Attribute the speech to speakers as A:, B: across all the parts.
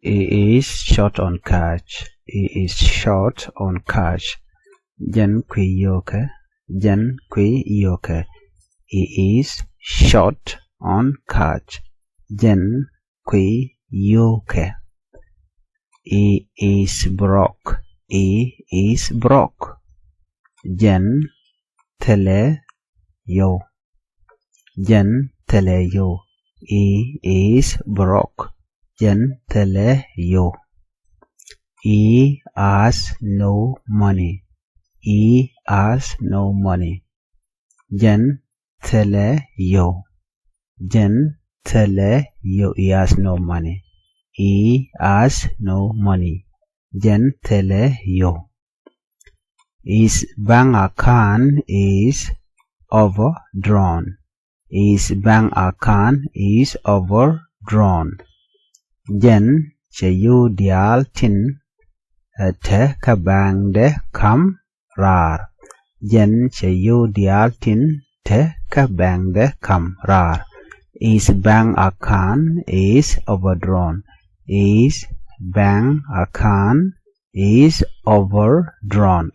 A: He is short on cash. He is short on cash. Jen kui yoke. Jen kui yoke. He is short on cash. Jen kui yoke. He is broke. He is broke. Jen tele yo. Jen tele yo. He is broke. Jen tele yo. He has no money. He has no money. Jen tele yo. Jen tele yo. He has no money. He has no money. Jen tele yo. His bank account is overdrawn. His bank account is overdrawn. Jen chayu dial tin te ka bang de kam rar. Jen chayu dial tin te ka bang de kam rar. His bank account is overdrawn. His bank account is overdrawn.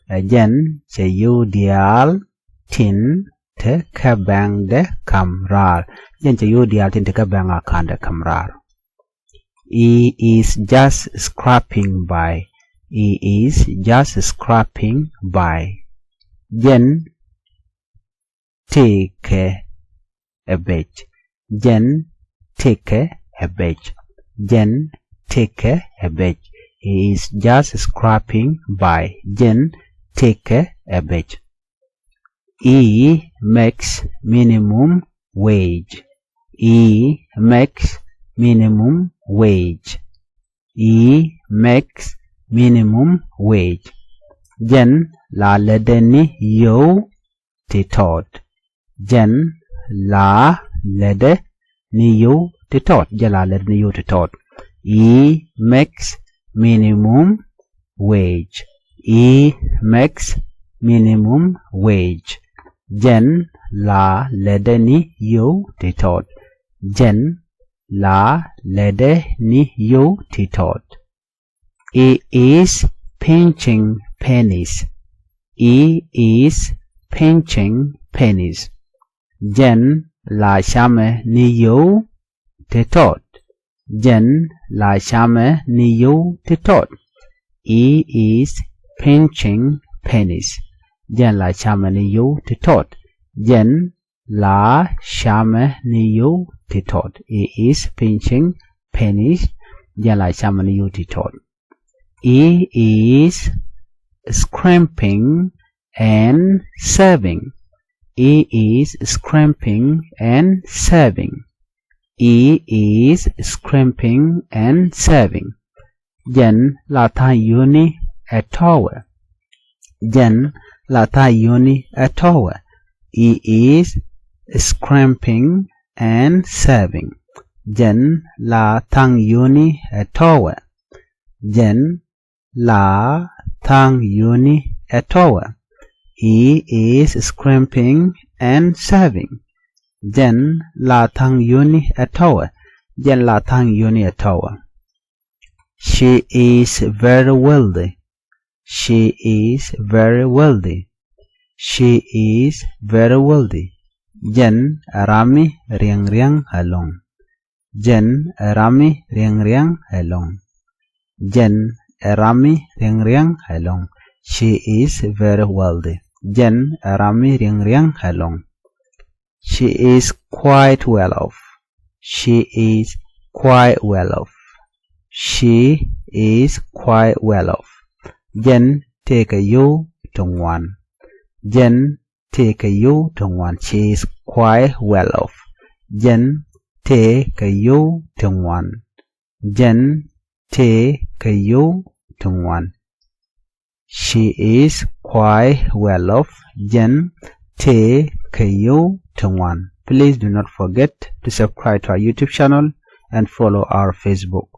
A: Jen chayu dial tin te ka bang de kam rar. Jen chayu dial tin te ka bang account de kam rar. He is just scraping by. He is just scraping by. Jen take a bit. Jen take a bit. Jen take a bit. He is just scraping by. Jen take a bit. He makes minimum wage. He makes minimum wage. He makes minimum wage. Jen la ledeni yo titot. Jen la lede ni yo titot. Jen la ledeni yo titot. He makes minimum wage. He makes minimum wage. Jen la ledeni yo titot. Jen la ledeni yo titot. He is pinching pennies. He is pinching pennies. Jen la shame ni yo titot. Jen la shame ni yo titot. He is pinching pennies. Jen la shame ni yo titot. Jen la shame ni yo titot. He is pinching pennies. Jen la shame ni yo titot. He is scrimping and saving. He is scrimping and saving. He is scrimping and saving. Jen la tha uni atowe. Jen la tha uni atowe. He is scrimping and saving. Jen la thang uni atowe. Jen la thang uni atowe. He is scrimping and saving. Jen la thang uni atowe. Jen la thang uni atowe. She is very wealthy. She is very wealthy. She is very wealthy. Jen rami riang riang halong. Jen rami riang riang halong. Jen rami riang riang halong. She is very wealthy. Jen rami riang riang halong. She is quite well off. She is quite well off. She is quite well off. Jen take a you to one. Jen take a you to one. She is quite well off. Jen take a you to one. Jen take a you to one. She is quite well off. Jen take a you to one. Please do not forget to subscribe to our YouTube channel and follow our Facebook.